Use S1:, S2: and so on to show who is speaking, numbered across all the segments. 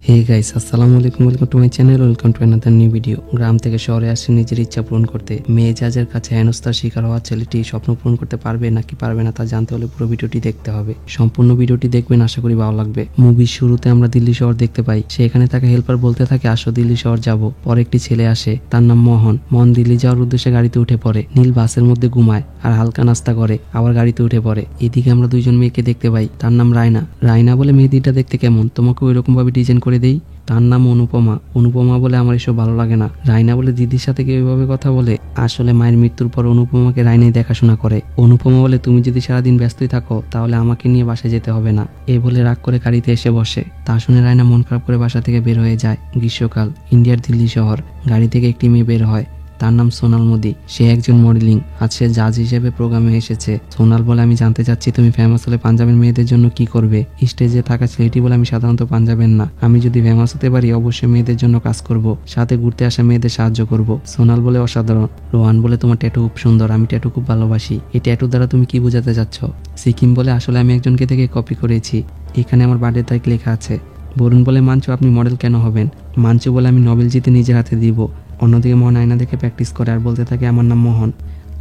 S1: হে guys, আসসালামু আলাইকুম, welcome to my channel, welcome to another new video. গ্রাম থেকে শহরে আসছে নিজের ইচ্ছা পূরণ করতে। মেয়ে জাজের কাছে হেনস্থার শিকার হওয়া ছেলেটি স্বপ্ন পূরণ করতে পারবে নাকি পারবে না তা জানতে হলে পুরো ভিডিওটি দেখতে হবে। সম্পূর্ণ ভিডিওটি দেখবেন, আশা করি ভালো লাগবে। মুভির শুরুতে আমরা দিল্লি শহর দেখতে পাই। সেখানে তাকে হেল্পার বলতে থাকে, আসো দিল্লি শহর যাব। পরে একটি ছেলে আসে, তার নাম মোহন। মোহন দিল্লি যাওয়ার উদ্দেশ্যে গাড়িতে উঠে পড়ে। নীল বাসের মধ্যে ঘুমায় আর হালকা নাস্তা করে, আবার গাড়িতে উঠে পড়ে। এদিকে আমরা দুইজন মেয়েকে দেখতে পাই, তার নাম রায়না। রায়না বলে, মেহেদিটা দেখতে কেমন, তোমাকে ওই রকম ভাবে ডিজাইন করে দেই। তার নাম অনুপমা। অনুপমা বলে, আমার এসব ভালো লাগে না। রায়না বলে, দিদির সাথে কি ওইভাবে কথা বলে? আসলে মায়ের মৃত্যুর পর অনুপমাকে রায়নাই দেখাশোনা করে। অনুপমা বলে, তুমি যদি সারাদিন ব্যস্তই থাকো তাহলে আমাকে নিয়ে বাসায় যেতে হবে না। এই বলে রাগ করে গাড়িতে এসে বসে। তা শুনে রায়না মন খারাপ করে বাসা থেকে বের হয়ে যায়। গ্রীষ্মকাল, ইন্ডিয়ার দিল্লি শহর। গাড়ি থেকে একটি মেয়ে বের হয়, তার নাম সোনাল মোদি। সে একজন মডেলিং, আজ সে জাজ হিসেবে প্রোগ্রামে এসেছে। সোনাল বলে, আমি জানতে চাচ্ছি তুমি ফেমাস হলে পাঞ্জাবের মেয়েদের জন্য কি করবে? স্টেজে থাকা ছেলেটি বলে, আমি সাধারণত পাঞ্জাবের না, আমি যদি ফেমাস হতে পারি অবশ্যই মেয়েদের জন্য কাজ করব, সাথে ঘুরতে আসা মেয়েদের সাহায্য করব। সোনাল বলে, অসাধারণ। রোহান বলে, তোমার ট্যাটু খুব সুন্দর, আমি ট্যাটু খুব ভালোবাসি। এই ট্যাটু দ্বারা তুমি কি বোঝাতে চাচ্ছ? সিকিম বলে, আসলে আমি একজনকে থেকে কপি করেছি, এখানে আমার বার্থডে তারিখ লেখা আছে। বরুণ বলে, মানচু আপনি মডেল কেন হবেন? মানচু বলে, আমি নোবেল জিতে নিজের হাতে দিব। অন্যদিকে মোহন আয়না দেখে প্র্যাকটিস করে আর বলতে থাকে, আমার নাম মোহন,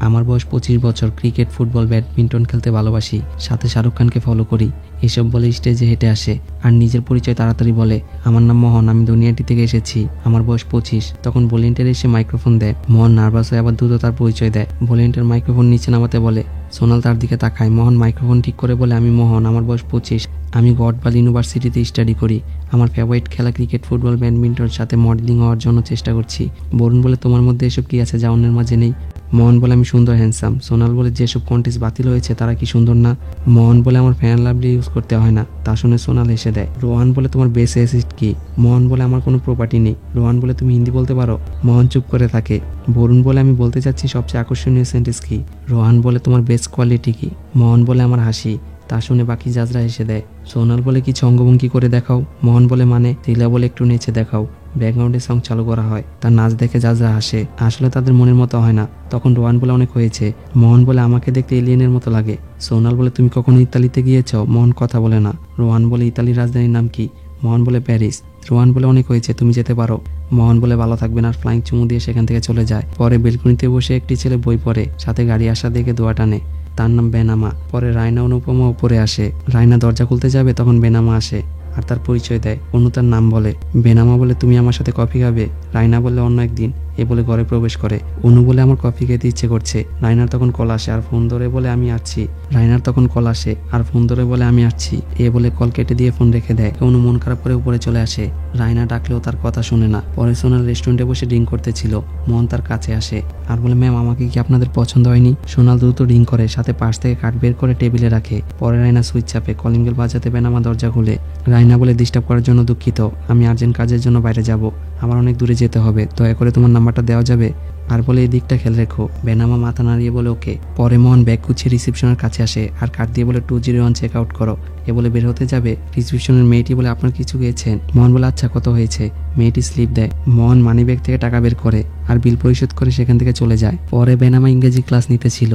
S1: আমার বয়স 25 বছর, ক্রিকেট, ফুটবল, ব্যাডমিন্টন খেলতে ভালোবাসি, সাথে শাহরুখ খানকে ফলো করি। এসব বলে স্টেজে হেঁটে আসে আর নিজের পরিচয় তাড়াতাড়ি বলে, আমার নাম মোহন, আমি দুনিয়াটি থেকে এসেছি, আমার বয়স 25। তখন ভলেন্টিয়ার এসে মাইক্রোফোন দেয়। মোহন নার্ভাস হয়ে আবার দ্রুত তার পরিচয় দেয়। ভলেন্টিয়ার মাইক্রোফোন নিচে নামাতে বলে। সোনাল তার দিকে তাকায়। মোহন মাইক্রোফোন ঠিক করে বলে, আমি মোহন, আমার বয়স 25, আমি গডবাল ইউনিভার্সিটিতে স্টাডি করি, আমার ফেভারিট খেলা ক্রিকেট, ফুটবল, ব্যাডমিন্টন, সাথে মডেলিং হওয়ার জন্য চেষ্টা করছি। বরুণ বলে, তোমার মধ্যে এসব কি আছে যা অন্যের মাঝে নেই? মোহন বলে, আমি সুন্দর, হ্যান্ডসাম। সোনাল বলে, যেসব কন্টেস্ট বাতিল হয়েছে তারা কি সুন্দর না? মোহন বলে, আমার ফ্যান লাভলি ইউজ করতে হয় না। তা শুনে সোনাল হেসে দেয়। রোহান বলে, তোমার বেস অ্যাসিস্ট কি? মোহন বলে, আমার কোনো প্রপার্টি নেই। রোহান বলে, তুমি হিন্দি বলতে পারো? মোহন চুপ করে থাকে। বরুণ বলে, আমি বলতে চাচ্ছি সবচেয়ে আকর্ষণীয় সেন্টেন্স কি? রোহান বলে, তোমার বেস্ট কোয়ালিটি কি? মোহন বলে, আমার হাসি। তা শুনে বাকি জাজরা হেসে দেয়। সোনাল বলে, কিছু অঙ্গভঙ্গি করে দেখাও। মোহন বলে, মানে? তিলা বলে, একটু নেচে দেখাও। ব্যাকগ্রাউন্ডে সং চালু করা হয়, তার নাচ দেখে জাজরা হাসে। আসলে তাদের মনের মতো হয় না। তখন রোহান বলে, অনেক হয়েছে। মোহন বলে, আমাকে দেখতে এলিয়েনের মতো লাগে। সোনাল বলে, তুমি কখনো ইতালিতে গিয়েছ? মোহন কথা বলে না। রোহান বলে, ইতালির রাজধানীর নাম কি? মোহন বলে, প্যারিস। রোহান বলে, অনেক হয়েছে, তুমি যেতে পারো। মোহন বলে, ভালো থাকবেন, আর ফ্লাইং চুমু দিয়ে সেখান থেকে চলে যায়। পরে বেলকনিতে বসে একটি ছেলে বই পড়ে, সাথে গাড়ি আসা দেখে দোয়া টানে। তার নাম বেনামা। পরে রায়না অনুপমা উপরে আসে। রায়না দরজা খুলতে যাবে, তখন বেনামা আসে আর তার পরিচয় দেয়। অনু তার নাম বলে। বেনামা বলে, তুমি আমার সাথে কফি খাবে? রায়না বলে, অন্য একদিন। এ বলে ঘরে প্রবেশ করে। অনু বলে, আমার কফি খেতে ইচ্ছে করছে। রায়নার তখন কল আসে আর ফোন ধরে বলে, আমি আসছি। রায়নার তখন কল আসে আর ফোন ধরে বলে, আমি আসছি। এ বলে কল কেটে দিয়ে ফোন রেখে দেয়। অনু মন খারাপ করে উপরে চলে আসে। রায়না ডাকলেও তার কথা শুনে না। পরে সোনাল রেস্টুরেন্টে বসে ড্রিঙ্ক করতেছিল। মোহন তার কাছে আসে আর বলে, ম্যাম, আমাকে কি আপনাদের পছন্দ হয়নি? সোনাল দ্রুত ড্রিঙ্ক করে, সাথে পার্স থেকে কার্ড বের করে টেবিলে রাখে। পরে রায়না সুইচ চাপে। কলিং বেল বাজাতে বেনামা দরজা খুলে। রায়না বলে, ডিস্টার্ব করার জন্য দুঃখিত, আমি আর্জেন্ট কাজের জন্য বাইরে যাব, আমার অনেক দূরে যেতে হবে, দয়া করে তোমার নাম্বারটা দেওয়া যাবে? আর বলে, এই দিকটা খেয়াল রেখো। বেনামা মাথা নাড়িয়ে বলে, ওকে। পরে মোহন ব্যাগ গুছিয়ে রিসেপশনের কাছে আসে আর কার্ড দিয়ে বলে, 201 চেক আউট করো। এ বলে বের হতে যাবে। রিসেপশনের মেয়েটি বলে, আপনার কিছু গিয়েছেন? মোহন বলে, আচ্ছা, কত হয়েছে? মেয়েটি স্লিপ দেয়। মোহন মানি ব্যাগ থেকে টাকা বের করে আর বিল পরিশোধ করে সেখান থেকে চলে যায়। পরে বেনামা ইংরেজি ক্লাস নিতে ছিল।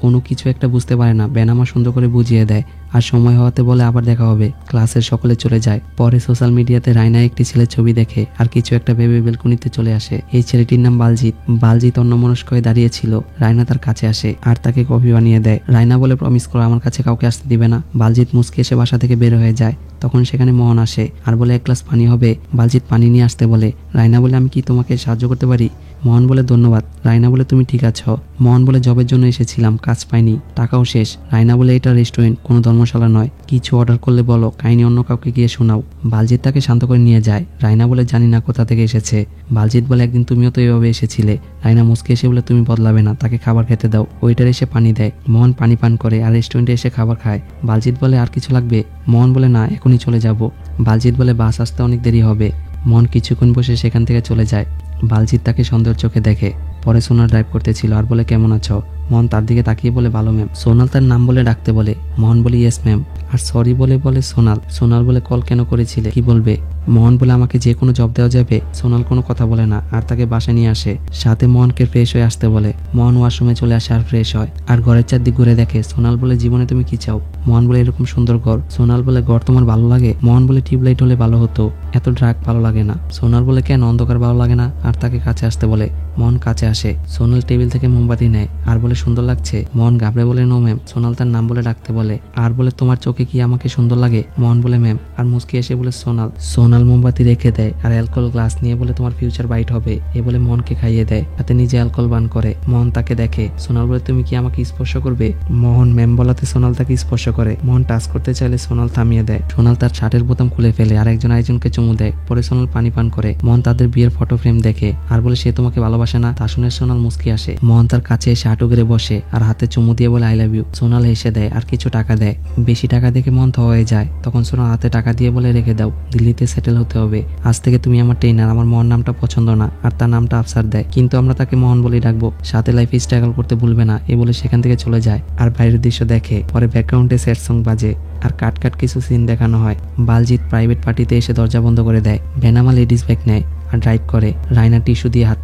S1: অনু কিছু একটা বুঝতে পারে না। বেনামা সুন্দর করে বুঝিয়ে দেয় আর সময় হওয়াতে বলে, আবার দেখা হবে। ক্লাসের সকলে চলে যায়। পরে সোশ্যাল মিডিয়াতে রায়না একটি ছেলের ছবি দেখে আর কিছু একটা ভেবে বেলকনিতে চলে আসে। এই ছেলেটির নাম বালজিৎ। বালজিৎ অন্যমনস্ক হয়ে দাঁড়িয়েছিল। রায়না তার কাছে আসে আর তাকে কফি বানিয়ে দেয়। রায়না বলে, প্রমিস করো আমার কাছে কাউকে আসতে দিবে না। বালজিৎ মুচকি এসে বাসা থেকে বের হয়ে যায়। তখন সেখানে মোহন আসে আর বলে, 1 গ্লাস পানি হবে? বালজিৎ পানি নিয়ে আসতে বলে। রায়না বলে, আমি কি তোমাকে সাহায্য করতে পারি? মোহন বলে, ধন্যবাদ। রায়না বলে, তুমি ঠিক আছো? মোহন বলে, জবের জন্য এসেছিলাম, কাজ পাইনি, টাকাও শেষ। রায়না বলে, এটা রেস্টুরেন্ট, কোনো ধর্মশালা নয়, কিছু অর্ডার করলে বলো, কাহিনী অন্য কাউকে গিয়ে শোনাও। বালজিৎ তাকে শান্ত করে নিয়ে যায়। রায়না বলে, জানি না কোথা থেকে এসেছে। বালজিৎ বলে, একদিন তুমিও তো এইভাবে এসেছিলে। রায়না মুচকে এসে বলে, তুমি বদলাবে না, তাকে খাবার খেতে দাও। ওয়েটার এসে পানি দেয়। মোহন পানি পান করে আর রেস্টুরেন্টে এসে খাবার খায়। বালজিৎ বলে, আর কিছু লাগবে? মোহন বলে, না, এখনই চলে যাব। বালজিৎ বলে, বাস আসতে অনেক দেরি হবে। মোহন কিছুক্ষণ বসে সেখান থেকে চলে যায়। বালজিৎ তাকে সন্দেহের চোখে দেখে। পরে সোনাল ড্রাইভ করতেছিল আর বলে, কেমন আছো? মোহন তার দিকে তাকিয়ে বলে, ভালো ম্যাম। সোনাল তার নাম বলে ডাকতে বলে। মোহন বলে, ইয়েস ম্যাম। আর সরি বলে বলে সোনাল। সোনাল বলে, কল কেন করেছিলে, কি বলবে? মোহন বলে আমাকে যে কোনো জব দেওয়া যাবে। সোনাল কোনো কথা বলে না আর তাকে বাসায় নিয়ে আসে, সাথে মোহনকে ফ্রেশ হয়ে আসতে বলে। মোহন ওয়াশরুমে চলে আসে আর ফ্রেশ হয় আর ঘরের চারদিক ঘুরে দেখে। সোনাল বলে জীবনে তুমি কি চাও? মোহন বলে এরকম সুন্দর ঘর। সোনাল বলে ঘর তোমার ভালো লাগে? মোহন বলে টিউবলাইট হলে ভালো হতো, এত ড্রাগ ভালো লাগে না। সোনাল বলে কেন, অন্ধকার ভালো লাগে না? আর তাকে কাছে আসতে বলে। মোহন কাছে আসে, সোনাল টেবিল থেকে মোমবাতি নেয় আর বলে সুন্দর লাগছে। মোহন ঘাবড়ে বলে নো ম্যাম। সোনাল তার নাম বলে ডাকতে বলে আর বলে তোমার চোখে কি আমাকে সুন্দর লাগে? মোহন বলে ম্যাম, আর মুস্কি এসে বলে সোনাল। সোনাল মোমবাতি রেখে দেয় আর অ্যালকোহল গ্লাস নিয়ে বলে তোমার ফিউচার ব্রাইট হবে, এ বলে মোহনকে খাইয়ে দেয়, তাতে নিজে অ্যালকোহল পান করে। মোহন তাকে দেখে। সোনাল বলে তুমি কি আমাকে স্পর্শ করবে? মোহন ম্যাম বলাতে সোনাল তাকে স্পর্শ করে। মোহন টাচ করতে চাইলে সোনাল থামিয়ে দেয়। সোনাল তার শার্টের বোতাম খুলে ফেলে আর একজন আরেকজনকে চুমু দেয়। পরে সোনাল পানি পান করে। মোহন তাদের বিয়ের ফটো ফ্রেম দেখে আর বলে সে তোমাকে ভালোবাসে না? তা শুনে সোনাল মুস্কি আসে। মোহন তার কাছে এসে হাঁটু গেড়ে বসে আর হাতে চুমু দিয়ে বলে আই লাভ ইউ। সোনাল হেসে দেয় আর কিছু টাকা দেয়। বেশি টাকা দেখে মোহন থ হয়ে যায়। তখন সোনাল হাতে টাকা দিয়ে বলে রেখে দাও, দিল্লিতে সেটেল হতে হবে, আজ থেকে তুমি আমার ট্রেনার। আমার মোহন নামটা পছন্দ না আর তার নামটা আফসার দেয়, কিন্তু আমরা তাকে মোহন বলেই ডাকবো। সাথে লাইফে স্ট্রাগল করতে ভুলবে না, এ বলে সেখান থেকে চলে যায় আর বাইরের দৃশ্য দেখে। পরে ব্যাকগ্রাউন্ডে স্যাড সং বাজে আর কাট কিছু সিন দেখানো হয়। বালজিৎ প্রাইভেট পার্টিতে এসে দরজা বন্ধ করে দেয়। বেনামা লেডিস ব্যাগ নেয় আর ড্রাইভ করে। রায়না টিস্যু দিয়ে হাত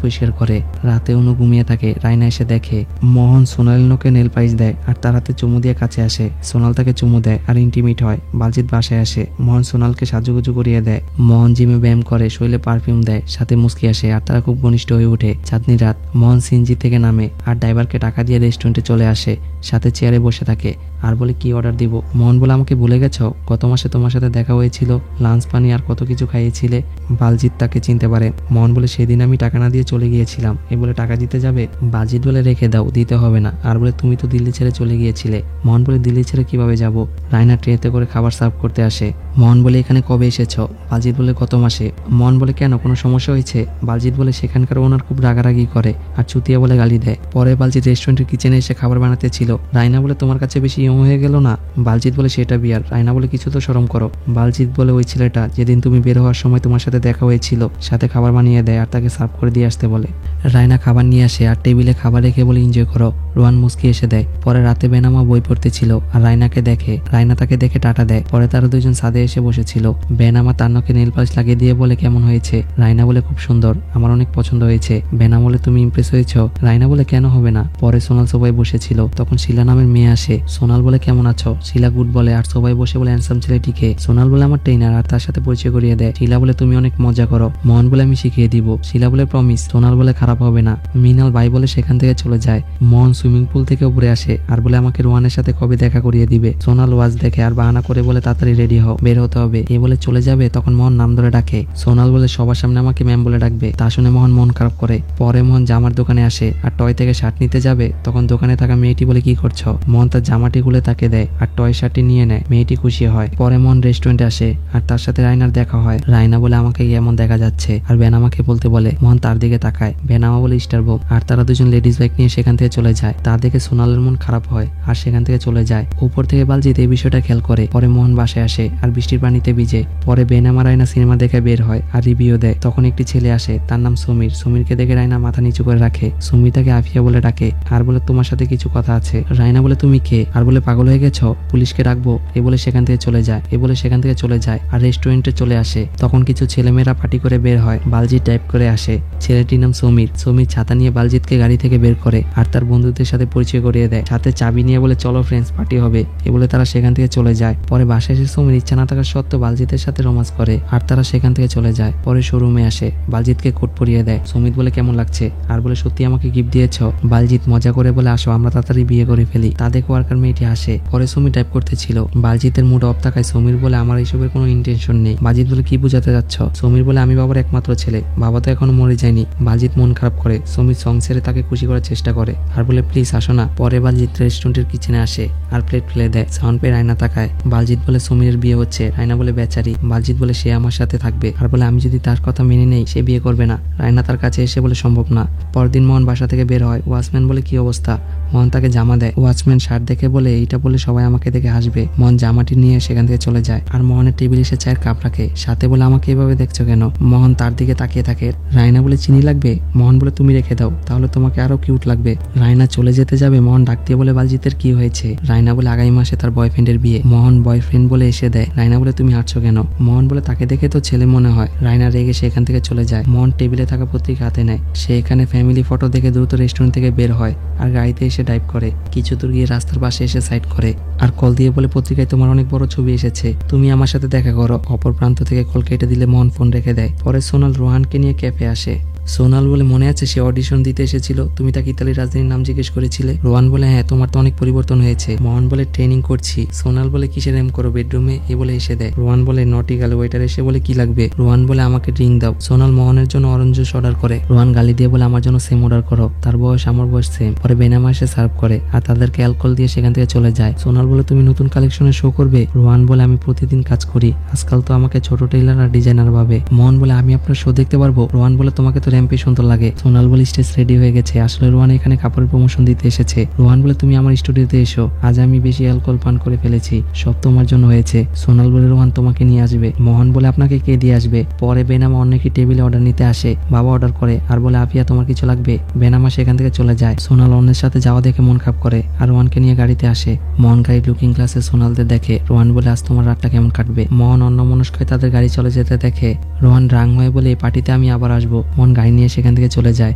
S1: পরিষ্কার করে। রাতে অনু ঘুমিয়ে থাকে। রায়না এসে দেখে মোহন সোনালিনোকে নেল পালিশ দেয় আর তার হাতে চুমু দিয়ে কাছে আসে। সোনাল তাকে চুমু দেয় আর ইন্টিমেট হয়। বালজিৎ বাসায় আসে। মোহন সোনালকে সাজুগুজু করিয়ে দেয়। মোহন জিমে ব্যায়াম করে, শরীরে পারফিউম দেয়, সাথে মুস্কি আসে আর তারা খুব ঘনিষ্ঠ হয়ে ওঠে। চাঁদনি রাত। মোহন সিএনজি থেকে নামে আর ড্রাইভারকে টাকা দিয়ে রেস্টুরেন্টে চলে আসে। সাথে চেয়ারে বসে থাকে আর বলে কি অর্ডার দিব? মোহন বলে আমাকে ভুলে গেছো? গত মাসে তোমার সাথে দেখা হয়েছিল, লাঞ্চ পানি আর কত কিছু খাইয়েছিলে। বালজিৎ তাকে চিনতে পারে। মোহন বলে সেদিন আমি টাকা না দিয়ে চলে গিয়েছিলাম, এ বলে টাকা দিতে যাবে। বালজিৎ বলে রেখে দাও, দিতে হবে না। আর বলে তুমি তো দিল্লি ছেড়ে চলে গিয়েছিলে। মোহন বলে দিল্লি ছেড়ে কিভাবে যাব? রায়না ট্রেতে করে খাবার সার্ভ করতে আসে। মোহন বলে এখানে কবে এসেছো? বালজিৎ বলে গত মাসে। মোহন বলে কেন, কোনো সমস্যা হয়েছে? বালজিৎ বলে সেখানকার ওনার খুব রাগারাগি করে আর চুতিয়া বলে গালি দেয়। পরে বালজিৎ রেস্টুরেন্টের কিচেনে এসে খাবার বানাতে ছিল। রায়না বলে তোমার কাছে বেশি ইয়ং হয়ে গেল না? বালজিৎ বলে সেটা বিয়ার। রায়না বলে কিছু তো শরম করো। বালজিৎ বলে ওই ছেলেটা যেদিন তুমি বের হওয়ার সময় তোমার সাথে দেখা হয়েছিল, সাথে খাবার বানিয়ে দেয় আর তাকে সার্ভ করে দিয়ে আসতে বলে। রায়না খাবার নিয়ে আসে আর টেবিলে খাবার রেখে বলে এনজয় করো। রোহান মুস্কি এসে দেয়। পরে রাতে বেনামা বই পড়তেছিল আর রায়নাকে দেখে। রায়না তাকে দেখে টাটা দেয়। পরে তারা দুজন ছাদে এসে বসেছিল। বেনামা তার নখে নেল পালিশ লাগিয়ে দিয়ে বলে কেমন হয়েছে? রায়না বলে খুব সুন্দর, আমার অনেক পছন্দ হয়েছে। বেনামা বলে তুমি ইমপ্রেস হয়েছো? রায়না বলে কেন হবে না। পরে সোনাল সবাই বসেছিল, তখন শিলা নামের মেয়ে আসে। সোনাল বলে কেমন আছো? শিলা গুড বলে আর সবাই বসে বলে হ্যান্ডসাম ছেলেটিকে। সোনাল বলে আমার ট্রেনার আর তার সাথে পরিচয় করিয়ে দেয়। শিলা বলে তুমি অনেক মজা করো। মোহন বলে আমি শিখিয়ে দিব। শিলা বলে প্রমিস। সোনাল বলে খারাপ হবে না। মিনাল বাই বলে সেখান থেকে চলে যায়। মোহন সুইমিং পুল থেকে উপরে আসে আর বলে আমাকে রোহানের সাথে কবে দেখা করিয়ে দিবে। সোনাল ওয়াজ দেখে আর বাহানা করে বলে তাড়াতাড়ি রেডি হও, বের হতে হবে, এ বলে চলে যাবে। তখন মোহন নাম ধরে ডাকে। সোনাল বলে সবার সামনে আমাকে ম্যাম বলে ডাকবে। তা শুনে মোহন মন খারাপ করে। পরে মোহন জামার দোকানে আসে আর টয় থেকে শার্ট নিতে যাবে। তখন দোকানে থাকা মেয়েটি বলে কি করছো? মোহন তার জামাটি খুলে তাকে দেয় আর টয় শার্টটি নিয়ে নেয়। মেয়েটি খুশি হয়। পরে মোহন রেস্টুরেন্টে আসে আর তার সাথে রায়নার দেখা হয়। রায়না বলে আমাকে এমন দেখা যাচ্ছে আর বেনামাকে বলতে বলে। মোহন তার দিকে তাকায়। বেনামা বলে স্টার বউ। আর তারা দুজন লেডিস বাইক নিয়ে সেখান থেকে চলে যায়। তা দেখে সোনালের মন খারাপ হয় আর সেখান থেকে চলে যায়। উপর থেকে বালজিৎ এই বিষয়টা খেয়াল করে। পরে মোহন বাসায় আসে আর বৃষ্টির পানিতে ভিজে। পরে বেনামা রায়না সিনেমা দেখে বের হয় আর রিভিউ দেয়। তখন একটি ছেলে আসে, তার নাম সমীর। সমীরকে দেখে রায়না মাথা নিচু করে রাখে। সমীর তাকে আফিয়া বলে ডাকে আর বলে তোমার সাথে কিছু কথা আছে। রায়না বলে তুমি কে? আর বলে পাগল হয়ে গেছো, পুলিশকে ডাকবো, এ বলে সেখান থেকে চলে যায় আর রেস্টুরেন্টে চলে আসে। তখন কিছু ছেলেমেয়েরা পার্টি করে বের হয়। বালজিৎ টাইপ করে আসে। ছেলেটির নাম সমীর। সমীর ছাতা নিয়ে বালজিৎকে গাড়ি থেকে বের করে আর তার বন্ধুদের সাথে পরিচয় করিয়ে দেয়। সাথে চাবি নিয়ে বলে চলো ফ্রেন্ডস, পার্টি হবে, এ বলে তারা সেখান থেকে চলে যায়। পরে বাসায় এসে সমীর ইচ্ছা না থাকা সত্ত্বেও বালজিতের সাথে রোমান্স করে আর তারা সেখান থেকে চলে যায়। পরে শোরুমে আসে। বালজিৎকে কোট পরিয়ে দেয়। সমীর বলে কেমন লাগছে? আর বলে সত্যি আমাকে গিফট দিয়েছ? বালজিৎ মজা করে বলে আসো আমরা তাড়াতাড়ি বিয়ে করে ফেলি। তা দেখে ওয়ার্কার মেয়েটি আসে। পরে সমীর টাইপ করতেছিল। বালজিতের মুড অফ থাকায় সমীর বলে আমার এইসবের কোনো ইন্টেনশন নেই। বালজিৎ বলে কি বুঝাতে যাচ্ছ? সমীর বলে আমি বাবার একমাত্র ছেলে, বাবা তো এখনো মরে যায়নি। বালজিৎ মন খারাপ করে। সমীর সং ছেড়ে তাকে খুশি করার চেষ্টা করে আর বলে প্লিজ আসো না। পরে বালজিৎ রেস্টুরেন্টের কিচেনে আসে আর প্লেট ফেলে দেয়। সাউন্ড পেয়ে রায়না তাকায়। বালজিৎ বলে সমীরের বিয়ে হচ্ছে। রায়না বলে বেচারি। বালজিৎ বলে সে আমার সাথে থাকবে আর বলে আমি যদি তার কথা মেনে নেই সে বিয়ে করবে না। রায়না তার কাছে এসে বলে সম্ভব না। পরদিন মোহন বাসা থেকে বের হয়। ওয়াচম্যান বলে কি অবস্থা? মোহন তাকে জামা দেয়। ওয়াচম্যান শার্ট দেখে বলে এইটা বলে সবাই আমাকে দেখে হাসবে। মোহন জামাটি নিয়ে সেখান থেকে চলে যায় আর মোহনের টেবিলে এসে চায়ের কাপ রাখে, সাথে বলে আমাকে এভাবে দেখছো কেন? মোহন তার দিকে তাকিয়ে থাকে। রায়না বলে চিনি লাগবে? মোহন বলে তুমি রেখে দাও, তাহলে তোমাকে আরো কিউট লাগবে। রায়না চলে যেতে যাবে, মোহন ডাক দিয়ে বলে বালজিতের কি হয়েছে? রায়না বলে আগামী মাসে তার বয়ফ্রেন্ডের বিয়ে। মোহন বয়ফ্রেন্ড বলে এসে দেয়। রায়না বলে তুমি হাঁটছো কেন? মোহন বলে তাকে দেখে তো ছেলে মনে হয়। রায়না রেগে সেখান থেকে চলে যায়। মোহন টেবিলে থাকা পত্রিকা হাতে নেয়। সে এখানে ফ্যামিলি ফটো দেখে দ্রুত রেস্টুরেন্ট থেকে বের হয় আর গাড়িতে এসে ড্রাইভ করে। কিছু দূর গিয়ে রাস্তার পাশে এসে সাইড করে আর কল দিয়ে বলে পত্রিকায় তোমার অনেক বড় ছবি এসেছে, তুমি আমার সাথে দেখা করো। অপর প্রান্ত থেকে কল কেটে দিলে মোহন ফোন রেখে দেয়। পরে সোনাল রোহানকে নিয়ে ক্যাফে আসে। সোনাল বলে মনে আছে সে অডিশন দিতে এসেছিল, তুমি তাকে ইতালির রাজধানীর নাম জিজ্ঞেস করেছিলে? রোহান বলে হ্যাঁ, তোমার তো অনেক পরিবর্তন হয়েছে। মোহন বলে ট্রেনিং করছি। সোনাল বলে কিসের এম করো বেডরুমে? এ বলে এসে দেয়। রোহান বলে নটি গেল। ওয়েটার এসে বলে কি লাগবে? রোহান বলে আমাকে ড্রিঙ্ক দাও। সোনাল মোহনের জন্য অরেঞ্জ জুস অর্ডার করে। রোহান গালি দিয়ে বলে আমার জন্য সেম অর্ডার করো, তার বয়স আমার বয়স সেম। পরে বেনামা এসে সার্ভ করে আর তাদেরকে অ্যালকোহল দিয়ে সেখান থেকে চলে যায়। সোনাল বলে তুমি নতুন কালেকশনের শো করবে? রোহান বলে আমি প্রতিদিন কাজ করি, আজকাল তো আমাকে ছোট টেইলার আর ডিজাইনার ভাবে। মোহন বলে আমি আপনার শো দেখতে পারবো? রোহান বলে তোমাকে তো র্যাম্পে সুন্দর লাগে। সোনাল বলে স্টেজ রেডি হয়ে গেছে, আসলে রোহান এখানে কাপড়ের প্রমোশন দিতে এসেছে। রোহান বলে তুমি আমার স্টুডিওতে এসো, আজ আমি বেশি অ্যালকোহল পান করে ফেলেছি, সব তোমার জন্য হয়েছে। সোনাল বলে রোহান তোমাকে নিয়ে আসবে। মোহন বলে আপনাকে কে দিয়ে আসবে? পরে বেনামা অন্য কি টেবিলে অর্ডার নিতে আসে। বাবা অর্ডার করে আর বলে আফিয়া তোমার কিছু লাগবে? বেনামা সেখান থেকে চলে যায়। সোনাল অন্যের সাথে যাওয়া দেখে মন খারাপ করে আর রোহানকে নিয়ে গাড়িতে আসে। মোহন গাড়ি লুকিং ক্লাসে সোনালদের দেখে। রোহান বলে আজ তোমার রাতটা কেমন কাটবে? মোহন অন্য মনস্ক হয়ে তাদের গাড়ি চলে যেতে দেখে। রোহান রাং হয়ে বলে এই পার্টিতে আমি আবার আসবো। মোহন গাড়ি নিয়ে সেখান থেকে চলে যায়।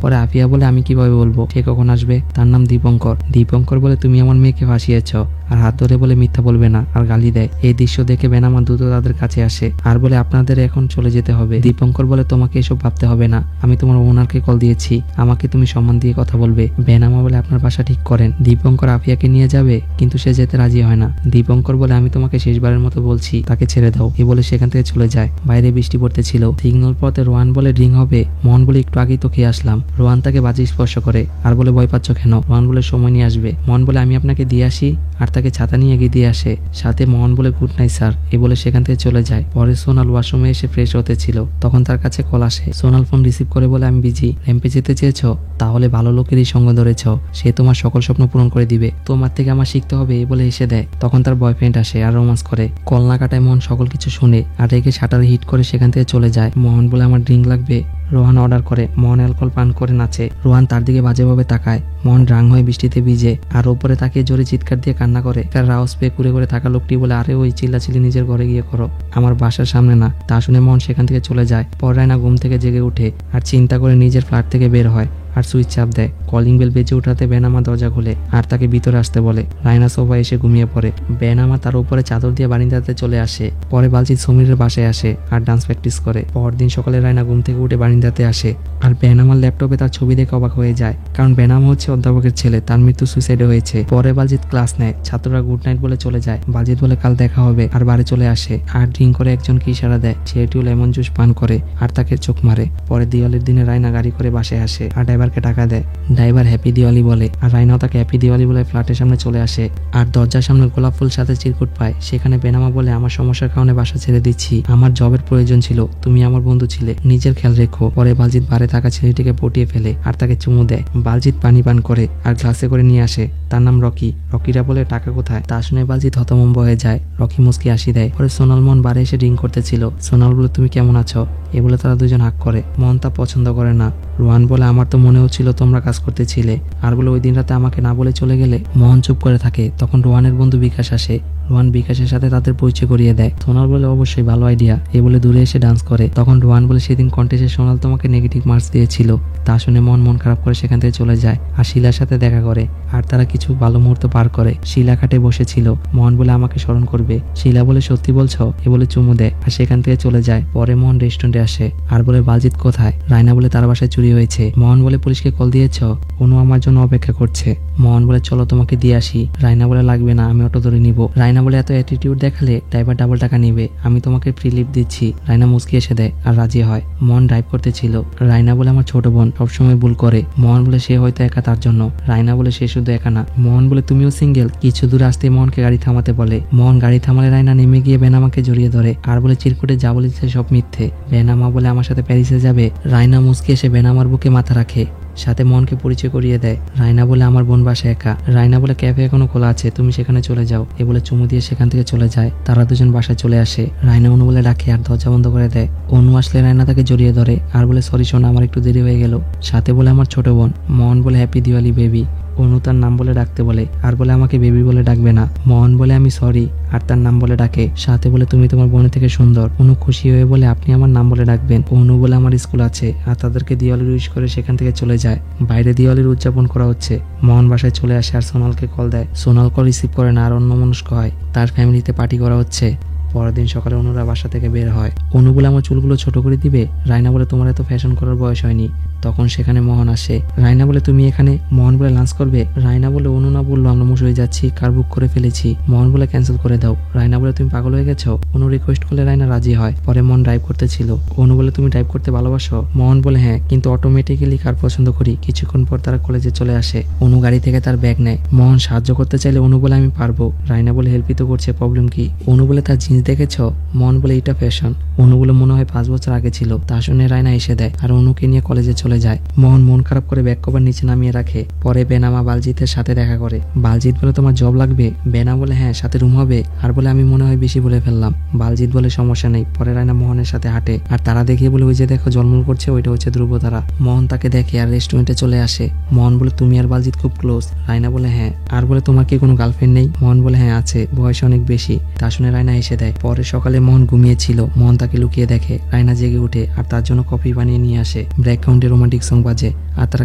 S1: পরে আফিয়া বলে আমি কিভাবে বলবো কে কখন আসবে? তার নাম দীপঙ্কর। দীপঙ্কর বলে তুমি আমার মেয়েকে ফাঁসিয়েছ আর হাত ধরে বলে মিথ্যা বলবে না আর গালি দেয়। এই দৃশ্য দেখে বেনামা দ্রুত তাদের কাছে আসে আর বলে আপনাদের এখন চলে যেতে হবে। দীপঙ্কর বলে তোমাকে এসব ভাবতে হবে না, আমি তোমার ওনারকে কল দিয়েছি, আমাকে তুমি সম্মান দিয়ে কথা বলবে। বেনামা বলে আপনার বাসা ঠিক করেন। দীপঙ্কর আফিয়াকে নিয়ে যাবে কিন্তু সে যেতে রাজি হয় না। দীপঙ্কর বলে আমি তোমাকে শেষবারের মতো বলছি তাকে ছেড়ে দাও। এ বলে সেখান থেকে চলে যায়। বাইরে বৃষ্টি পড়তেছিল। সিগন্যাল পথে রোহান বলে ড্রিঙ্ক হবে? মোহন বলে একটু আগেই তো খেয়ে আসলাম। রোহান তাকে বাজি স্পর্শ করে আর বলে ভয় পাচ্ছ কেন? রোহান বলে সময় নিয়ে আসবে। মোহন বলে আমি আপনাকে দিয়ে আসি আর তাকে ছাতা নিয়ে এগিয়ে দিয়ে আসে। সাথে মোহন বলে গুড নাইট স্যার। এ বলে সেখান থেকে চলে যায়। পরে সোনাল ওয়াশরুমে এসে ফ্রেশ হতে ছিল, তখন তার কাছে কল আসে। সোনাল ফোন রিসিভ করে বলে আমি বিজি। র্যাম্পে যেতে চেয়েছো? তাহলে ভালো লোকেরই সঙ্গ ধরেছ, সে তোমার সকল স্বপ্ন পূরণ করে দিবে, তোমার থেকে আমার শিখতে হবে। এ বলে এসে দেয়। তখন তার বয়ফ্রেন্ড আসে আর রোমান্স করে। কল না কাটায় মোহন সকল কিছু শুনে আর রেগে শাটার হিট করে সেখান থেকে চলে যায়। মোহন বলে আমার ড্রিঙ্ক লাগবে। রোহান অর্ডার করে। মোহন অ্যালকোহল পান করে নাচে। রোহান তার দিকে বাজেভাবে তাকায়। মোহন রাং হয়ে বৃষ্টিতে ভিজে আর ওপরে তাকিয়ে জোরে চিৎকার দিয়ে কান্না করে। তার রাউস পেয়ে কুড়ে করে থাকা লোকটি বলে আরে ওই চিল্লাচিল্লি নিজের ঘরে গিয়ে করো, আমার বাসার সামনে না। তা শুনে মোহন সেখান থেকে চলে যায়। পর রায়না ঘুম থেকে জেগে উঠে আর চিন্তা করে নিজের ফ্ল্যাট থেকে বের হয় আর সুইচ চাপ দেয়। কলিং বেল বেজে উঠাতে বেনামা দরজা খোলে আর তাকে ভিতরে আসতে বলে। রায়না সোফা এসে ঘুমিয়ে পড়ে। বেনামা তার উপরে চাদর দিয়ে বারিন্দাতে চলে আসে। পরে বালচিত সমীরের বাসায় আসে আর ডান্স প্র্যাকটিস করে। পরদিন সকালে রায়না ঘুম থেকে উঠে বারিন্দাতে আসে আর বেনামার ল্যাপটপে তার ছবি দেখে অবাক হয়ে যায়, কারণ বেনামা হচ্ছে অধ্যাপকের ছেলে, তার মৃত্যু সুইসাইডে হয়েছে। পরে বালজিৎ ক্লাস নেয়। ছাত্ররা গুড নাইট বলে চলে যায়। বালজিৎ বলে কাল দেখা হবে আর বাড়ি চলে আসে আর ড্রিঙ্ক করে একজনকে ইশারা দেয়। সেটিও লেমন জুস পান করে আর তাকে চোখ মারে। পরে দিওয়ালির দিনে রায়না গাড়ি করে বাসায় আসে আর ড্রাইভারকে টাকা দেয়। ড্রাইভার হ্যাপি দিওয়ালি বলে আর রায়নাও তাকে হ্যাপি দিওয়ালি বলে ফ্ল্যাটের সামনে চলে আসে আর দরজার সামনে গোলাপ ফুল সাথে চিরকুট পায়। সেখানে বেনামা বলে আমার সমস্যার কারণে বাসা ছেড়ে দিচ্ছি, আমার জবের প্রয়োজন ছিল, তুমি আমার বন্ধু ছিলে, নিজের খেয়াল রেখো। পরে বালজিৎ বারে থাকা ছেলেটিকে পটিয়ে ফেলে আর তাকে চুমু দেয়। বালজিৎ পানি পান করে আর গ্লাসে করে নিয়ে আসে। তার নাম রকি। রকিরা বলে টাকা কোথায়? তা শুনে বালজিৎ হতভম্ব হয়ে যায়। রকি মুস্কি হাসি দেয়। পরে সোনাল মন বারে এসে ড্রিঙ্ক করতেছিল। সোনাল বলে তুমি কেমন আছো? এ বলে তারা দুজন হাক করে। মন তা পছন্দ করে না। রোহান বলে আমার তো মনে হচ্ছিল তোমরা কাজ করতেছিলে, আর বলে ওই দিন রাতে আমাকে না বলে চলে গেলে। মোহন চুপ করে থাকে। তখন রোহানের বন্ধু বিকাশ আসে। রোহান বিকাশের সাথে তাদের পরিচয় করিয়ে দেয়। সোনাল বলে অবশ্যই ভালো আইডিয়া। এ বলে দূরে এসে ডান্স করে। তখন রোহান বলে সেদিন কন্টেস্টে সোনাল তোমাকে নেগেটিভ মার্কস দিয়েছিল। তা শুনে মন খারাপ করে সেখান থেকে চলে যায় আর শিলার সাথে দেখা করে আর তারা কিছু ভালো মুহূর্ত পার করে। শিলা খাটে বসেছিল। মোহন বলে আমাকে স্মরণ করবে। শিলা বলে সত্যি বলছো? এ বলে চুমু দেয় আর সেখান থেকে চলে যায়। পরে মোহন রেস্টুরেন্টে আসে আর বলে বালজিৎ কোথায়? রায়না বলে তার বাসায় চুরি হয়েছে। মোহন বলে পুলিশকে কল দিয়েছ? অনু আমার জন্য অপেক্ষা করছে। মোহন বলে চলো তোমাকে দিয়ে আসি। রায়না বলে লাগবে না, আমি অটো ধরে নিব। রায়না বলে এত অ্যাটিটিউড দেখালে ড্রাইভার ডাবল টাকা নিবে, আমি তোমাকে ফ্রি লিফট দিচ্ছি। রায়না মুচকি এসে দেয় আর রাজি হয়। মোহন ড্রাইভ করতেছিল। রায়না বলে আমার ছোট বোন সবসময় ভুল করে। মোহন বলে সে হয়তো একা তার জন্য। রায়না বলে সে শুধু একা না। মোহন বলে তুমিও সিঙ্গেল। কিছু দূর আসতে মোহনকে গাড়ি থামাতে বলে। মোহন গাড়ি থামালে রায়না নেমে গিয়ে বেনামাকে জড়িয়ে ধরে আর বলে চিরকুটে যা বলেছে সব মিথ্যে। বেনামা বলে আমার সাথে প্যারিসে যাবে। রায়না মুচকি এসে বেনামার বুকে মাথা রাখে। সাথে মনকে পরিচয় করিয়ে দেয়। রায়না বলে আমার বোন বাসায় একা। রায়না বলে ক্যাফে এখনো খোলা আছে, তুমি সেখানে চলে যাও। এ বলে চুমু দিয়ে সেখান থেকে চলে যায়। তারা দুজন বাসায় চলে আসে। রায়না অনু বলে ডাকে আর দরজা বন্ধ করে দেয়। অনু আসলে রায়না তাকে জড়িয়ে ধরে আর বলে সরি সোনা, আমার একটু দেরি হয়ে গেল। সাথে বলে আমার ছোট বোন। মোহন বলে হ্যাপি দিওয়ালি বেবি। অনু তার নাম বলে ডাকতে বলে আর বলে আমাকে বেবি বলে ডাকবে না। মোহন বলে আমি সরি আর তার নাম বলে ডাকে। সাথে বলে তুমি তোমার বোনের থেকে সুন্দর। অনু খুশি হয়ে বলে আপনি আমার নাম বলে ডাকবেন। অনু বলে আমার স্কুল আছে আর তাদেরকে দিওয়ালির উইশ করে সেখান থেকে চলে যায়। বাইরে দিওয়ালির উদযাপন করা হচ্ছে। মোহন বাসায় চলে আসে আর সোনালকে কল দেয়। সোনাল কল রিসিভ করে না আর অন্যমনস্ক হয়। তার ফ্যামিলিতে পার্টি করা হচ্ছে। পরের দিন সকালে অনুরা বাসা থেকে বের হয়। অনু বলে আমার চুলগুলো ছোট করে দিবে। রায়না বলে তোমার এত ফ্যাশন করার বয়স হয়নি। তখন সেখানে মোহন আসে। রায়না বলে তুমি এখানে? মোহন বলে লাঞ্চ করবে। রায়না বলে অনু না বললো আমরা মুশড়ে যাচ্ছি, কার বুক করে ফেলেছি। মোহন বলে ক্যান্সেল করে দাও। রায়না বলে তুমি পাগল হয়ে গেছো। অনু রিকোয়েস্ট করলে রায়না রাজি হয়। পরে মোহন ড্রাইভ করতেছিল। অনু বলে তুমি ড্রাইভ করতে ভালোবাসো? মোহন বলে হ্যাঁ, কিন্তু অটোমেটিক্যালি কার পছন্দ করি। কিছুক্ষণ পর তারা কলেজে চলে আসে। অনু গাড়ি থেকে তার ব্যাগ নেয়। মোহন সাহায্য করতে চাইলে অনু বলে আমি পারবো। রায়না বলে হেল্পই তো করছে, প্রবলেম কি? অনু বলে তার জিন্স দেখেছো? মোহন বলে এটা ফ্যাশন। অনু বলে মনে হয় 5 বছর আগে ছিল। তা শুনে রায়না এসে দেয় আর অনুকে নিয়ে কলেজে চলে যায়। মোহন মন খারাপ করে ব্যাগ কভার নিচে নামিয়ে রাখে। পরে বেনামা বালজিতের সাথে দেখা করে। বালজিৎ বলে তোমার জব লাগবে? বেনা বলে হ্যাঁ, সাথে রুম হবে। আর বলে আমি মনে হয় বেশি বলে ফেললাম। বালজিৎ বলে সমস্যা নেই। পরে রায়না মোহনের সাথে হাঁটে আর তারা দেখিয়ে বলে ওই যে দেখো জলমল করছে, ওইটা হচ্ছে ধ্রুবতারা। মোহন তাকে দেখে আর রেস্টুরেন্টে চলে আসে। মোহন বলে তুমি আর বালজিৎ খুব ক্লোজ? রায়না বলে হ্যাঁ। আর বলে তোমার কি কোনো গার্লফ্রেন্ড নেই? মোহন বলে হ্যাঁ আছে, বয়স অনেক বেশি। তা শুনে রায়না এসে দেয়। পরে সকালে মোহন ঘুমিয়েছিল। মোহন তাকে লুকিয়ে দেখে। রায়না জেগে উঠে আর তার জন্য কফি বানিয়ে নিয়ে আসে। ব্যাকগ্রাউন্ডে রোমান্টিক সং বাজে আর তারা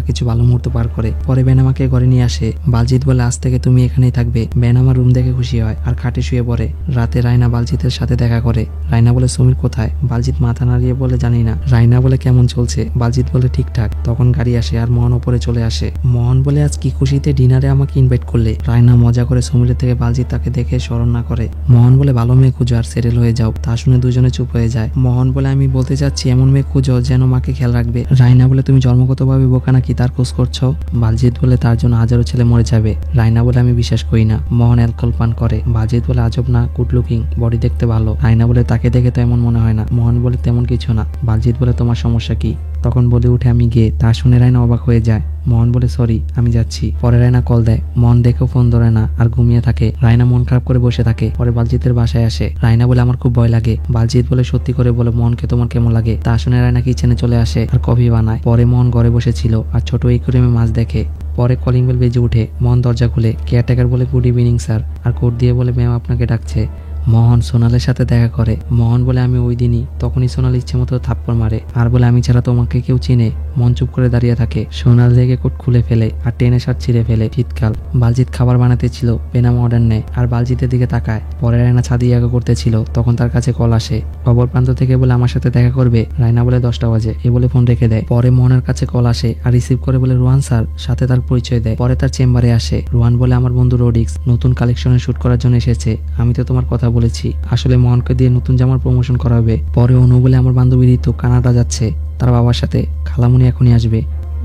S1: কিছু ভালো মুহূর্ত পার করে। পরে বেনামাকে ঘরে নিয়ে আসে। বালজিৎ বলে আজ থেকে তুমি এখানেই থাকবে। বেনামা রুম দেখে খুশি হয় আর খাটে শুয়ে পড়ে। রাতে রায়না বালজিতের সাথে দেখা করে। রায়না বলে সমীর কোথায়? বালজিৎ মাথা নাড়িয়ে বলে জানি না। রায়না বলে কেমন চলছে? বালজিৎ বলে ঠিকঠাক। তখন গাড়ি আসে আর মোহন ওপরে চলে আসে। মোহন বলে আজ কি খুশিতে ডিনারে আমাকে ইনভাইট করলে? রায়না মজা করে সমীরের থেকে বালজিৎ তাকে দেখে স্মরণ না করে। মোহন বলে ভালো মেয়ে খুঁজো আর সেটেল হয়ে যাও। তা শুনে দুজনে চুপ হয়ে যায়। মোহন বলে আমি বলতে চাচ্ছি এমন মেয়ে খুঁজো যেন মাকে খেয়াল রাখবে। রায়না বলে তুমি জন্মগতভাবে বোকা নাকি, তার খোঁজ করছো? বালজিৎ বলে তার জন্য হাজারো ছেলে মরে যাবে। রায়না বলে আমি বিশ্বাস করি না। মোহন অ্যালকোহল পান করে। বালজিৎ বলে আজব না, গুড লুকিং, বডি দেখতে ভালো। রায়না বলে তাকে দেখে তো এমন মনে হয় না। মোহন বলে তেমন কিছু না। বালজিৎ বলে তোমার সমস্যা কি? তখন বলে উঠে আমি গে। তা শুনে রায়না অবাক হয়ে যায়। মোহন বলে সরি, আমি যাচ্ছি। পরে রায়না কল দেয়। মোহন দেখেও ফোন ধরে না আর ঘুমিয়ে থাকে। রায়না মন খারাপ করে বসে থাকে। পরে বালজিতের বাসায় আসে। রায়না বলে আমার খুব ভয় লাগে। বালজিৎ বলে সত্যি করে বলে মোহনকে তোমার কেমন লাগে? তা শুনে রায়না কিচেনে চলে আসে আর কফি বানায়। পরে মোহন ঘরে বসেছিল আর ছোট একুয়ারিয়ামে মাছ দেখে। পরে কলিং বেল বেজে উঠে। মোহন দরজা খুলে। কেয়ারটেকার বলে গুড ইভিনিং স্যার, আর কোড দিয়ে বলে ম্যাম আপনাকে ডাকছে। মোহন সোনালের সাথে দেখা করে। মোহন বলে আমি ওই দিনই। তখনই সোনাল ইচ্ছে মতো থাপ্পড় মারে আর বলে আমি ছাড়া তোমাকে কেউ চিনে? মন চুপ করে দাঁড়িয়ে থাকে। সোনাল রেগে কোট খুলে ফেলে আর টেনে শার্ট ছিঁড়ে ফেলে। শীতকাল। বালজিৎ খাবার বানাতে ছিল। বেনামা অর্ডার নেয় আর বালজিতের দিকে তাকায়। পরে রায়না ছাদে ইয়াগা করতেছিল। তখন তার কাছে কল আসে। খবর প্রান্ত থেকে বলে আমার সাথে দেখা করবে। রায়না বলে 10টা বাজে। এ বলে ফোন রেখে দেয়। পরে মোহনের কাছে কল আসে আর রিসিভ করে বলে রোহান স্যার, সাথে তার পরিচয় দেয়। পরে তার চেম্বারে আসে। রোহান বলে আমার বন্ধু রোডিক্স নতুন কালেকশনে শুট করার জন্য এসেছে। আমি তো তোমার কথা বলেছি, আসলে মোহনকে দিয়ে নতুন জামার প্রমোশন করা হবে। পরে অনু বলে আমার বান্ধবী ঋতু কানাডা যাচ্ছে তার বাবার সাথে, খালামুনি এখনই আসবে।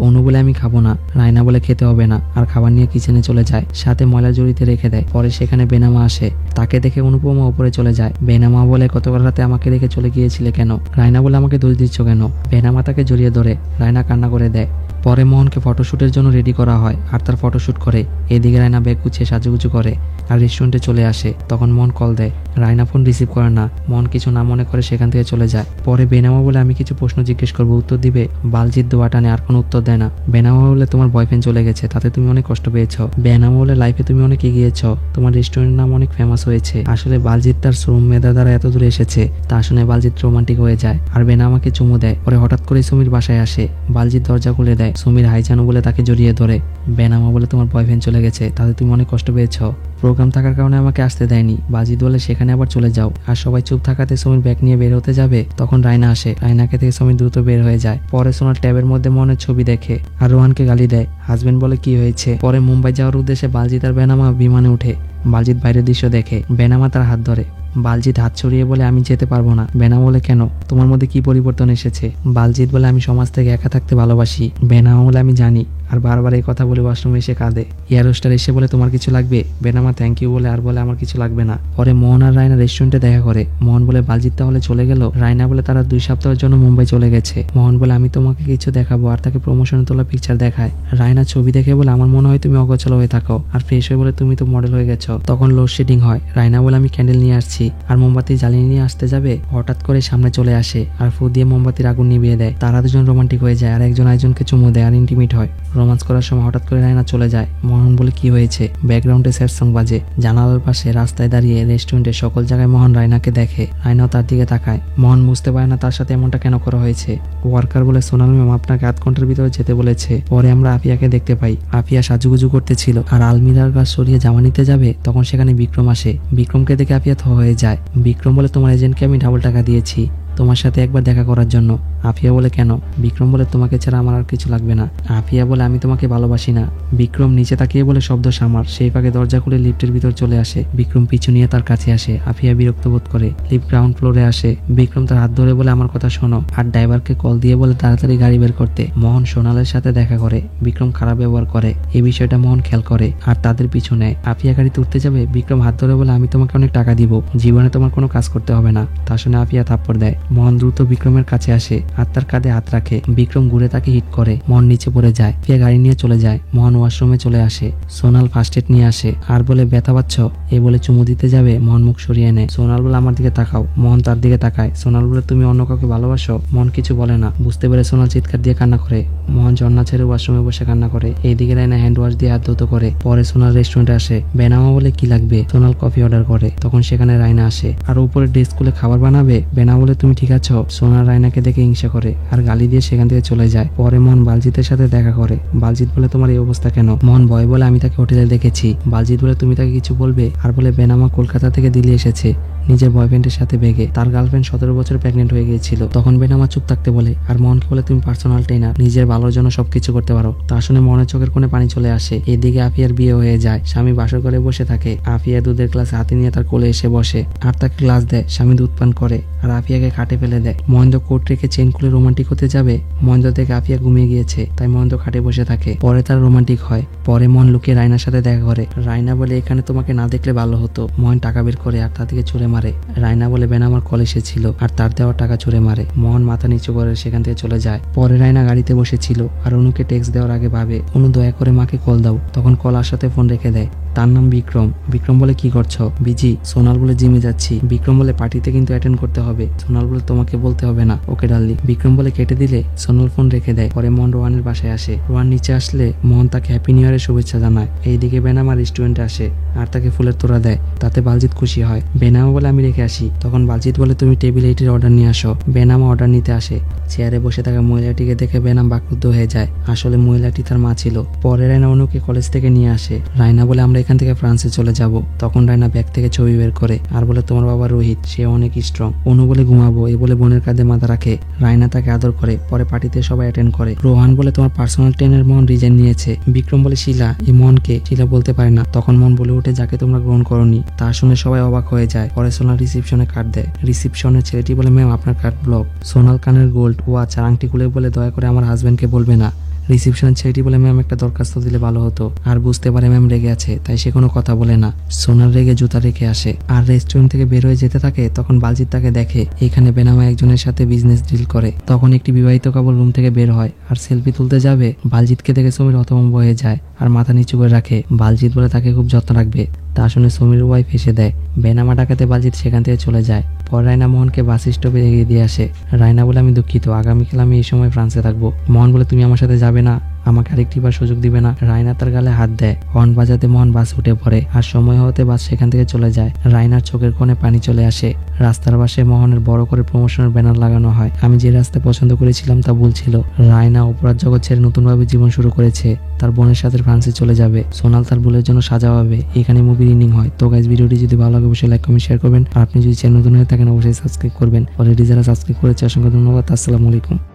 S1: অনু বলে আমি খাবো না। রায়না বলে খেতে হবে না আর খাবার নিয়ে কিচেনে চলে যায়। সাথে ময়লা জড়িতে রেখে দেয়। পরে সেখানে বেনামা আসে। তাকে দেখে অনুপমা উপরে চলে যায়। বেনামা বলে গতকাল রাতে আমাকে রেখে চলে গিয়েছিলে কেন? রায়না বলে আমাকে দোষ দিচ্ছ কেন? বেনামা তাকে জড়িয়ে ধরে। রায়না কান্না করে দেয়। পরে মোহনকে ফটোশুটের জন্য রেডি করা হয় আর তার ফটোশুট করে। এদিকে রায়না ব্যাগ গুছিয়ে সাজুগুজু করে আর রেস্টুরেন্টে চলে আসে। তখন মোহন কল দেয়। রায়না ফোন রিসিভ করে না। মোহন কিছু না মনে করে সেখান থেকে চলে যায়। পরে বেনামা বলে আমি কিছু প্রশ্ন জিজ্ঞেস করবো, উত্তর দিবে? বালজিৎ দোয়া টানে আর কোনো উত্তর দেয় না। বেনামা বলে তোমার বয়ফ্রেন্ড চলে গেছে, তাতে তুমি অনেক কষ্ট পেয়েছ। বেনামা বলে লাইফে তুমি অনেক এগিয়েছ, তোমার রেস্টুরেন্টের নাম অনেক ফেমাস হয়েছে। আসলে বালজিৎ তার শ্রম মেধা দ্বারা এত দূরে এসেছে। তা শুনে বালজিৎ রোমান্টিক হয়ে যায় আর বেনামাকে চুমু দেয়। পরে হঠাৎ করে সমীর বাসায় আসে। বালজিৎ দরজা খুলে দেয়। সমীর হাই জানো বলে তাকে জড়িয়ে ধরে। বেনামা বলে তোমার বয়ফ্রেন্ড চলে গেছে, তাতে তুমি অনেক কষ্ট পেয়েছ। প্রোগ্রাম থাকার কারণে আমাকে আসতে দেয়নি। বালজিৎ বলে সেখানে আবার চলে যাও। আর সবাই চুপ থাকাতে সমীর ব্যাগ নিয়ে বের হতে যাবে। তখন রায়না আসে। রায়নাকে থেকে সমীর দ্রুত বের হয়ে যায়। পরে সোনার ট্যাবের মধ্যে মনের ছবি দেখে আর রোহানকে গালি দেয়। হাজবেন্ড বলে কি হয়েছে? পরে মুম্বাই যাওয়ার উদ্দেশ্যে বালজিৎ আর বেনামা বিমানে উঠে। বালজিৎ বাইরের দৃশ্য দেখে। বেনামা তার হাত ধরে। বালজিৎ হাত ছড়িয়ে বলে আমি যেতে পারবো না। বেনামা বলে কেন? তোমার মধ্যে কি পরিবর্তন এসেছে? বালজিৎ বলে আমি সমাজ থেকে একা থাকতে ভালোবাসি। বেনামা বলে আমি জানি, আর বারবার এই কথা বলে ওয়াশরুমে এসে কাঁদে। এয়ার হোস্টার এসে বলে তোমার কিছু লাগবে? বেনামা থ্যাংক ইউ বলে আর বলে আমার কিছু লাগবে না। পরে মোহন আর রায়না রেস্টুরেন্টে দেখা করে। মোহন বলে বালজিৎ তাহলে চলে গেল। রায়না বলে তারা 2 সপ্তাহের জন্য মুম্বাই চলে গেছে। মোহন বলে আমি তোমাকে কিছু দেখাবো আর তাকে প্রমোশনে তোলা পিকচার দেখায়। রায়না ছবি দেখে বলে আমার মনে হয় তুমি অগোছাল হয়ে থাকো আর ফ্রেশ হয়ে বলে তুমি তো মডেল হয়ে গেছো। তখন লোডশেডিং হয়। রায়না বলে আমি ক্যান্ডেল নিয়ে আসছি আর মোমবাতি জ্বালিয়ে নিয়ে আসতে যাবে, হঠাৎ করে সামনে চলে আসে আর ফু দিয়ে মোমবাতির আগুন নিভিয়ে দেয়। তারা দুজন রোমান্টিক হয়ে যায় আর একজন আরেকজনকে চুমু দেয় আর ইন্টিমেট হয়। রোমান্স করার সময় হঠাৎ করে রায়না চলে যায়। মোহন বলে কি হয়েছে? ব্যাকগ্রাউন্ডে স্যাড সং বাজে। জানালার পাশে রাস্তায় দাঁড়িয়ে রেস্টুরেন্টে সকল জায়গায় মোহন রায়নাকে দেখে। রায়নাও তার দিকে তাকায়। মোহন বুঝতে পারে না তার সাথে এমনটা কেন করা হয়েছে। ওয়ার্কার বলে সোনাল ম্যাম আপনাকে 8 ঘন্টার ভিতরে যেতে বলেছে। পরে আমরা আফিয়াকে দেখতে পাই। আফিয়া সাজুগুজু করতেছিল আর আলমিরার গাছ সরিয়ে জামা নিতে যাবে, তখন সেখানে বিক্রম আসে। বিক্রমকে দেখে আফিয়া থ হয়ে যায়। বিক্রম বলে তোমার এজেন্টকে আমি ডাবল টাকা দিয়েছি তোমার সাথে একবার দেখা করার জন্য। আফিয়া বলে কেন? বিক্রম বলে তোমাকে ছাড়া আমার আর কিছু লাগবে না। আফিয়া বলে আমি তোমাকে ভালোবাসি না। বিক্রম নিচে তাকিয়ে বলে শব্দ সামার। সেই ফাঁকে দরজা খুলে লিফটের ভিতর চলে আসে। বিক্রম পিছু নিয়ে তার কাছে আসে। আফিয়া বিরক্ত বোধ করে। লিফট গ্রাউন্ড ফ্লোরে আসে। বিক্রম তার হাত ধরে বলে আমার কথা শোনো আর ড্রাইভারকে কল দিয়ে বলে তাড়াতাড়ি গাড়ি বের করতে। মোহন সোনালের সাথে দেখা করে। বিক্রম খারাপ ব্যবহার করে। এই বিষয়টা মোহন খেয়াল করে আর তাদের পিছু নেয়। আফিয়া গাড়িতে উঠতে যাবে। বিক্রম হাত ধরে বলে আমি তোমাকে অনেক টাকা দিব, জীবনে তোমার কোনো কাজ করতে হবে না। তা শুনে আফিয়া থাপ্পড় দেয়। মোহন দ্রুত বিক্রমের কাছে আসে আর তার কাঁধে হাত রাখে। বিক্রম ঘুরে তাকে হিট করে। মোহন নিচে পড়ে যায়। আফিয়া গাড়ি নিয়ে চলে যায়। মোহন ওয়াশরুমে চলে আসে। সোনাল ফার্স্ট এড নিয়ে আসে আর বলে ব্যথা পাচ্ছ? এই বলে চুমু দিতে যাবে। মোহন মুখ সরিয়ে নেয়। সোনাল বলে আমার দিকে তাকাও। মোহন তার দিকে তাকায়। সোনাল বলে তুমি অন্য কাউকে ভালোবাসো? মোহন কিছু বলে না। বুঝতে পেরে সোনাল চিৎকার দিয়ে কান্না করে। মোহন ঝর্ণা ছেড়ে ওয়াশরুমে বসে কান্না করে। এইদিকে রায়না হ্যান্ড ওয়াশ দিয়ে হাত ধুতো করে। পরে সোনাল রেস্টুরেন্টে আসে। বেনামা বলে কি লাগবে? সোনাল কফি অর্ডার করে। তখন সেখানে রায়না আসে আর উপরে ডেস্ক খুলে খাবার বানাবে। বেনামা বলে তুমি ঠিক আছো? সোনাল রায়নাকে দেখে হিংসা করে আর গালি দিয়ে সেখান থেকে চলে যায়। পরে মোহন বালজিতের সাথে দেখা করে। বালজিৎ বলে তোমার এই অবস্থা কেন? মোহন ভয় বলে আমি তাকে হোটেলে দেখেছি। বালজিৎ বলে তুমি তাকে কিছু বলবে আর বলে বেনামা কলকাতা থেকে দিল্লি এসেছে নিজের বয়ফ্রেন্ডের সাথে বেগে। তার গার্লফ্রেন্ড 17 বছর প্রেগনেন্ট হয়ে গিয়েছিল। তখন বেনামা চুপ থাকতে বলে আর মোহনকে বলে তুমি পার্সোনাল ট্রেনার, নিজের ভালোর জন্য সবকিছু করতে পারো। তা শুনে মোহনের চোখের কোণে পানি চলে আসে। এদিকে আফিয়ার বিয়ে হয়ে যায়। স্বামী বাসর ঘরে বসে থাকে। আফিয়া দুধের গ্লাস হাতে নিয়ে তার কোলে এসে বসে আর তাকে গ্লাস দেয়। স্বামী দুধ পান করে আর আফিয়াকে খাটে ফেলে দেয়। মহেন্দ্র কোট রেখে চেন খুলে রোমান্টিক হতে যাবে। মহেন্দ্র থেকে আফিয়া ঘুমিয়ে গিয়েছে, তাই মহেন্দ্র খাটে বসে থাকে। পরে তার রোমান্টিক হয়। পরে মোহন লুকিয়ে রায়নার সাথে দেখা করে। রায়না বলে এখানে তোমাকে না দেখলে ভালো হতো। মোহন টাকা বের করে আর তা থেকে ছুঁড়ে মারে। রায়না বলে বেনামার কল এসেছিল আর তার দেওয়া টাকা ছুঁড়ে মারে। মোহন মাথা নিচু করে সেখান থেকে চলে যায়। পরে রায়না গাড়িতে বসেছিল আর অনুকে টেক্সট দেওয়ার আগে ভাবে অনু দয়া করে মাকে কল দাও। তখন কল আসাতে ফোন রেখে দেয়। তার নাম বিক্রম। বিক্রম বলে কি করছো? বিজি। সোনাল বলে জিমে যাচ্ছি। বিক্রম বলে পার্টিতে কিন্তু অ্যাটেন্ড করতে হবে। সোনাল বলে তোমাকে বলতে হবে না। ওকে ডার্লিং। বিক্রম বলে কেটে দিলে। সোনাল ফোন রেখে দেয়। পরে মোহন রোহানের বাসায় আসে। রোহান নিচে আসলে মোহন তাকে হ্যাপি নিউ ইয়ারের শুভেচ্ছা জানায়। এইদিকে বেনামা রেস্টুরেন্টে আসে আর তাকে ফুলের তোড়া দেয়। তাতে বালজিৎ খুশি হয়। বেনামা বলে আমি রেখে আসি। তখন বালজিৎ বলে তুমি টেবিল 8 এর অর্ডার নিয়ে আসো। বেনামা অর্ডার নিতে আসে। চেয়ারে বসে থাকা মহিলাটিকে দেখে বেনাম বাকরুদ্ধ হয়ে যায়। আসলে মহিলাটি তার মা ছিল। পরে রায়না অনুকে কলেজ থেকে নিয়ে আসে। রায়না বলে আমরা এখান থেকে ফ্রান্সে চলে যাব। তখন রায়না ব্যাগ থেকে ছবি বের করে আর বলে তোমার বাবা রোহিত, সে অনেক স্ট্রং। অনু বলে ঘুমাবো। এ বলে বোনের কাঁধে মাথা রাখে। রায়না তাকে আদর করে। পরে পার্টিতে সবাই অ্যাটেন্ড করে। রোহান বলে তোমার পার্সোনাল ট্রেনার মোহন রিজাইন নিয়েছে। বিক্রম বলে শিলা। এই মোহনকে? শিলা বলতে পারে না। তখন মোহন বলে ওঠে যাকে তোমরা গ্রহণ করনি। তা শুনে সবাই অবাক হয়ে যায়। পরে সোনাল রিসিপশনে কার্ড দেয়। রিসিপশনের ছেলেটি বলে ম্যাম আপনার কার্ড ব্লক। সোনাল কানের গোল্ড ওয়াচ আর আংটি খুলে বলে দয়া করে আমার হাজবেন্ডকে বলবে না। রিসিপশনের ছেলেটি বলে ম্যাম একটা দরখাস্ত দিলে ভালো হতো। আর বুঝতে পারে ম্যাম রেগে আছে, তাই সে কোনো কথা বলে না। সোনাল রেগে জুতা রেখে আসে আর রেস্টুরেন্ট থেকে বের হয়ে যেতে থাকে। তখন বালজিৎ তাকে দেখে। এখানে বেনামা একজনের সাথে বিজনেস ডিল করে। তখন একটি বিবাহিত কাপড় রুম থেকে বের হয় আর সেলফি তুলতে যাবে। বালজিৎকে দেখে সমীর হতভম্ব হয়ে যায় আর মাথা নিচু করে রাখে। বালজিৎ বলে তাকে খুব যত্ন রাখবে। তা শুনে সমীর ওয়াইফ এসে দেয়। বেনামা ডাকাতে বালজিৎ সেখান থেকে চলে যায়। পর রায়না মোহনকে বাস স্টপে এগিয়ে দিয়ে আসে। রায়না বলে আমি দুঃখিত, আগামীকাল আমি এই সময় ফ্রান্সে থাকবো। মোহন বলে তুমি আমার সাথে যাবে না? আমাকে আরেকটিবার সুযোগ দিবে না? রায়না তার গালে হাত দেয়। হর্ন বাজাতে মোহন বাস উঠে পড়ে আর সময় হতে বাস সেখান থেকে চলে যায়। রায়নার চোখের কোণে পানি চলে আসে। রাস্তার পাশে মোহনের বড় করে প্রমোশনের ব্যানার লাগানো হয়। আমি যে রাস্তা পছন্দ করেছিলাম তা ভুল ছিল। রায়না অপরাধ জগৎ ছেড়ে নতুনভাবে জীবন শুরু করেছে। তার বোনের সাথে ফ্রান্সে চলে যাবে। সোনাল তার ভুলের জন্য সাজা পাবে। এখানে মুভির ইন্ডিং হয়। তো গাইস, ভিডিওটি যদি ভালো লাগে অবশ্যই লাইক কমেন্ট শেয়ার করবেন। আর আপনি যদি চ্যানেল নতুন হয়ে থাকেন অবশ্যই সাবস্ক্রাইব করবেন। অলরেডি যারা সাবস্ক্রাইব করেছে অসংখ্য ধন্যবাদ। আসসালামু আলাইকুম।